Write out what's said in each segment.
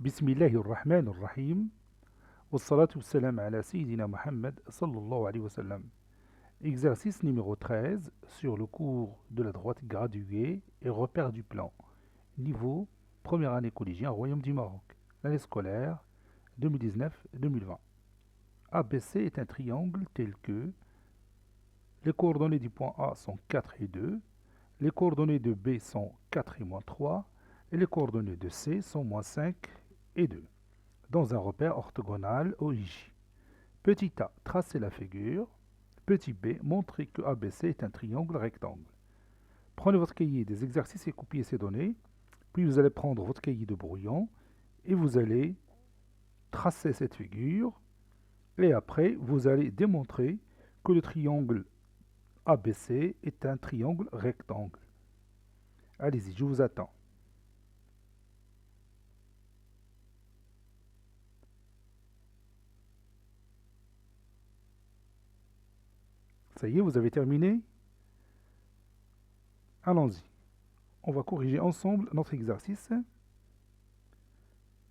بسم الله الرحمن الرحيم والصلاة والسلام على سيدنا Mohammed sallallahu alayhi wa sallam. Exercice numéro 13 sur le cours de la droite graduée et repère du plan. Niveau première année collégien Royaume du Maroc. L'année scolaire 2019-2020. ABC est un triangle tel que les coordonnées du point A sont 4 et 2, les coordonnées de B sont 4 et moins 3, et les coordonnées de C sont moins 5 et 2. Dans un repère orthogonal OIJ. Petit a, tracez la figure. Petit b, montrez que ABC est un triangle rectangle. Prenez votre cahier des exercices et copiez ces données. Puis vous allez prendre votre cahier de brouillon et vous allez tracer cette figure. Et après, vous allez démontrer que le triangle ABC est un triangle rectangle. Allez-y, je vous attends. Ça y est, vous avez terminé? Allons-y. On va corriger ensemble notre exercice.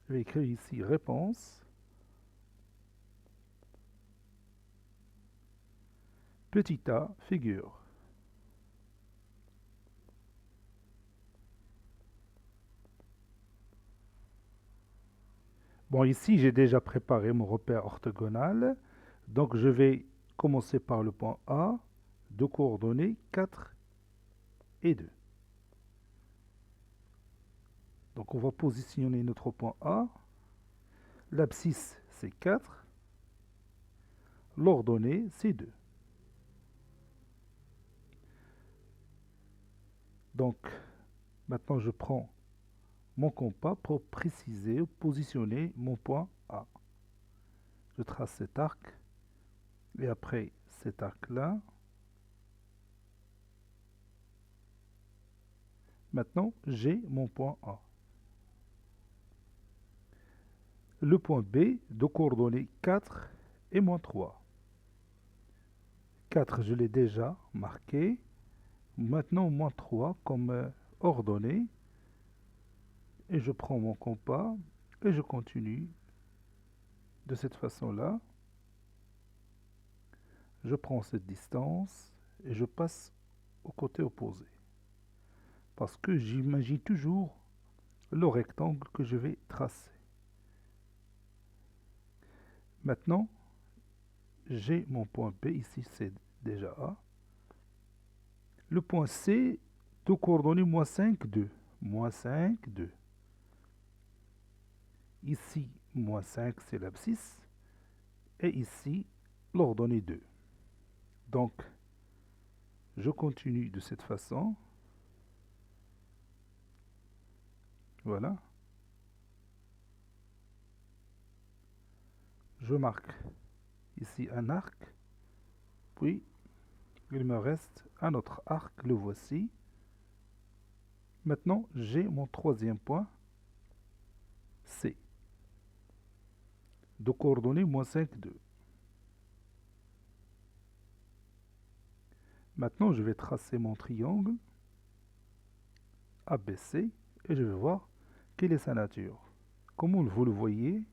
Je vais écrire ici réponse. Petit a, figure. Bon, ici, j'ai déjà préparé mon repère orthogonal. Donc, je vais commencer par le point A, de coordonnées 4 et 2. Donc, on va positionner notre point A. L'abscisse, c'est 4. L'ordonnée, c'est 2. Donc, maintenant, je prends mon compas pour préciser, positionner mon point A. Je trace cet arc et après cet arc-là. Maintenant, j'ai mon point A. Le point B de coordonnées 4 et moins 3. 4, je l'ai déjà marqué. Maintenant, moins 3 comme ordonnée. Et je prends mon compas et je continue de cette façon-là. Je prends cette distance et je passe au côté opposé. Parce que j'imagine toujours le rectangle que je vais tracer. Maintenant, j'ai mon point B, ici c'est déjà A. Le point C, de coordonnées moins 5, 2. Moins 5, 2. Ici, moins 5, c'est l'abscisse. Et ici, l'ordonnée 2. Donc, je continue de cette façon. Voilà. Je marque ici un arc. Puis, il me reste un autre arc, le voici. Maintenant, j'ai mon troisième point, C. De coordonnées moins 5, 2. Maintenant, je vais tracer mon triangle ABC et je vais voir quelle est sa nature. Comme vous le voyez,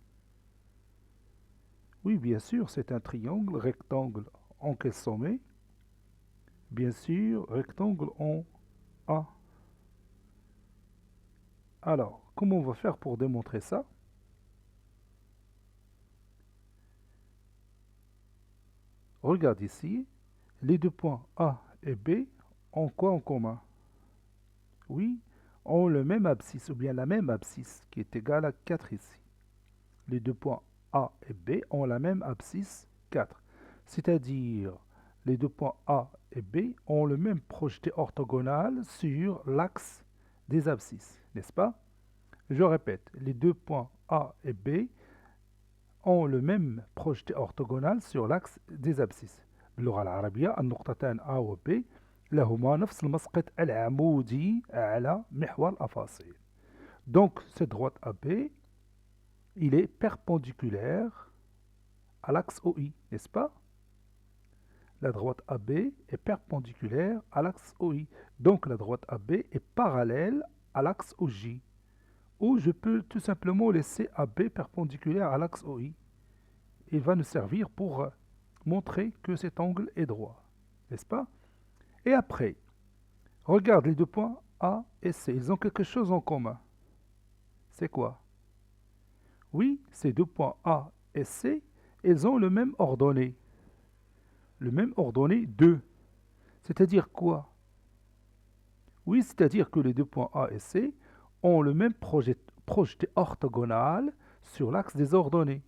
oui, bien sûr, c'est un triangle rectangle en quel sommet? Bien sûr, rectangle en A. Alors, comment on va faire pour démontrer ça? Regarde ici, les deux points A et B ont quoi en commun? Oui, ont le même abscisse, ou bien la même abscisse, qui est égale à 4 ici. Les deux points A et B ont la même abscisse 4. C'est-à-dire, les deux points A et B ont le même projeté orthogonal sur l'axe des abscisses, n'est-ce pas? Je répète, les deux points A et B ont le même projeté orthogonal sur l'axe des abscisses. باللغة العربية النقطتان A و B لهما نفس المسقط العمودي على محور الأفاصيل. Donc, cette droite AB, il est perpendiculaire à l'axe OI, n'est-ce pas? La droite AB est perpendiculaire à l'axe OI. Donc, la droite AB est parallèle à l'axe OJ. Ou je peux tout simplement laisser AB perpendiculaire à l'axe OI. Il va nous servir pour montrer que cet angle est droit, n'est-ce pas? Et après, regarde les deux points A et C, ils ont quelque chose en commun. C'est quoi? Oui, ces deux points A et C, ils ont le même ordonnée. Le même ordonnée 2. C'est-à-dire quoi? Oui, c'est-à-dire que les deux points A et C ont le même projeté orthogonal sur l'axe des ordonnées.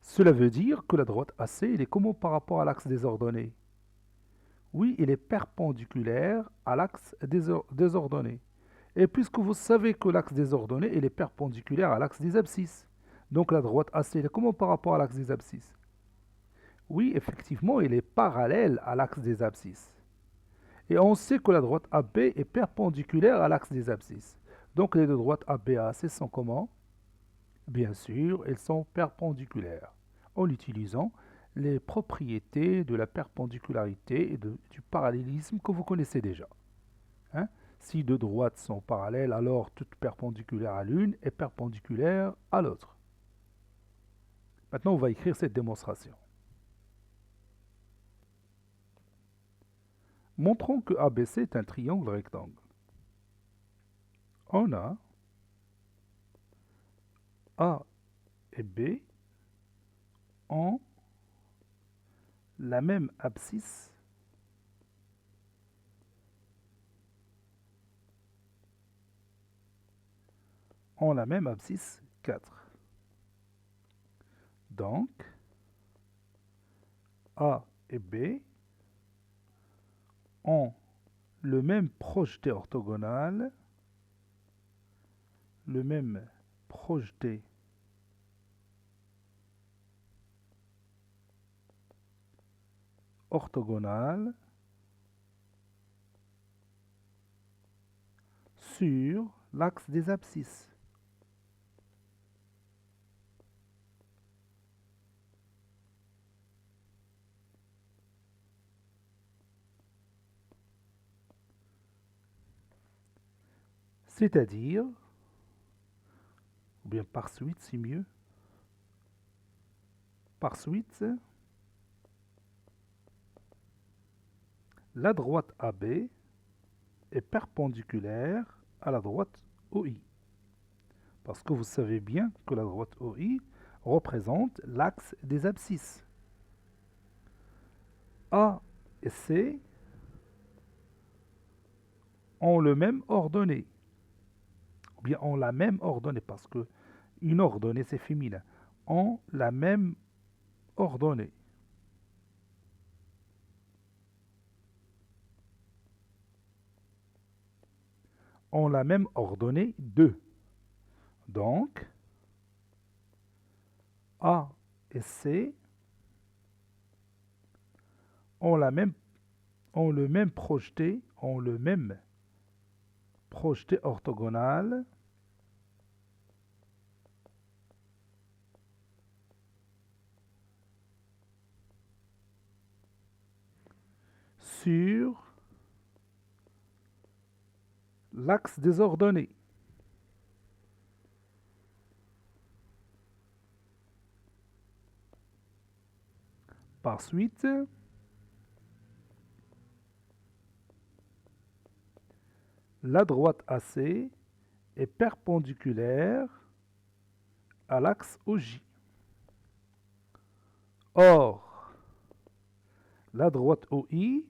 Cela veut dire que la droite AC, il est comment par rapport à l'axe des ordonnées? Oui, il est perpendiculaire à l'axe des ordonnées. Et puisque vous savez que l'axe des ordonnées, il est perpendiculaire à l'axe des abscisses. Donc la droite AC, elle est comment par rapport à l'axe des abscisses? Oui, effectivement, il est parallèle à l'axe des abscisses. Et on sait que la droite AB est perpendiculaire à l'axe des abscisses. Donc les deux droites AB et AC sont comment? Bien sûr, elles sont perpendiculaires, en utilisant les propriétés de la perpendicularité et du parallélisme que vous connaissez déjà. Hein? Si deux droites sont parallèles, alors toute perpendiculaire à l'une est perpendiculaire à l'autre. Maintenant, on va écrire cette démonstration. Montrons que ABC est un triangle rectangle. On a A et B ont la même abscisse ont la même abscisse 4. Donc, A et B ont le même projeté orthogonal, le même projeté orthogonal sur l'axe des abscisses. C'est-à-dire, ou bien par suite, c'est mieux, par suite, la droite AB est perpendiculaire à la droite OI. Parce que vous savez bien que la droite OI représente l'axe des abscisses. A et C ont le même ordonnée. Ou bien ont la même ordonnée, parce que une ordonnée c'est féminin. Ont la même ordonnée. Ont la même ordonnée 2. Donc, A et C ont le même projeté, orthogonal sur l'axe des ordonnées. Par suite, la droite AC est perpendiculaire à l'axe OJ. Or, la droite OI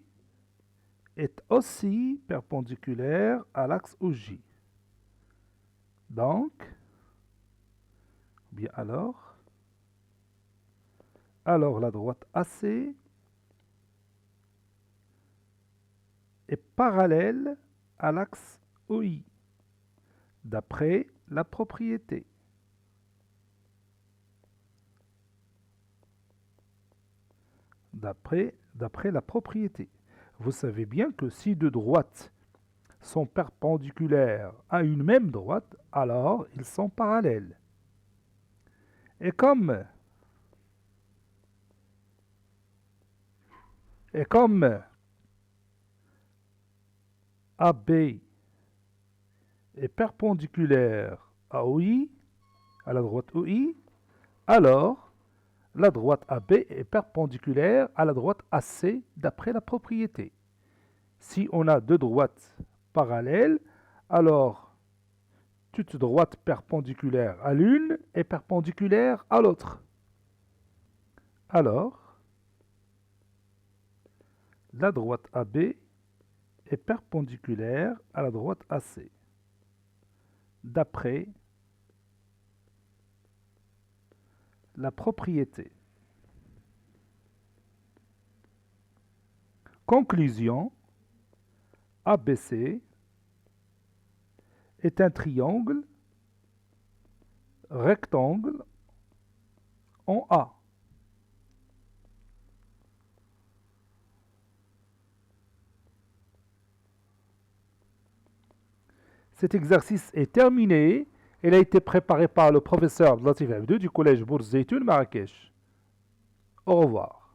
est aussi perpendiculaire à l'axe OJ. Donc, bien alors la droite AC est parallèle à l'axe OI, d'après la propriété. D'après la propriété. Vous savez bien que si deux droites sont perpendiculaires à une même droite, alors ils sont parallèles. Et comme AB est perpendiculaire à OI, à la droite OI, alors la droite AB est perpendiculaire à la droite AC d'après la propriété. Si on a deux droites parallèles, alors toute droite perpendiculaire à l'une est perpendiculaire à l'autre. Alors, la droite AB est perpendiculaire à la droite AC, d'après la propriété. Conclusion, ABC est un triangle rectangle en A. Cet exercice est terminé. Il a été préparé par le professeur Abdelatif Abdou du collège Bourz Zeytoun Marrakech. Au revoir.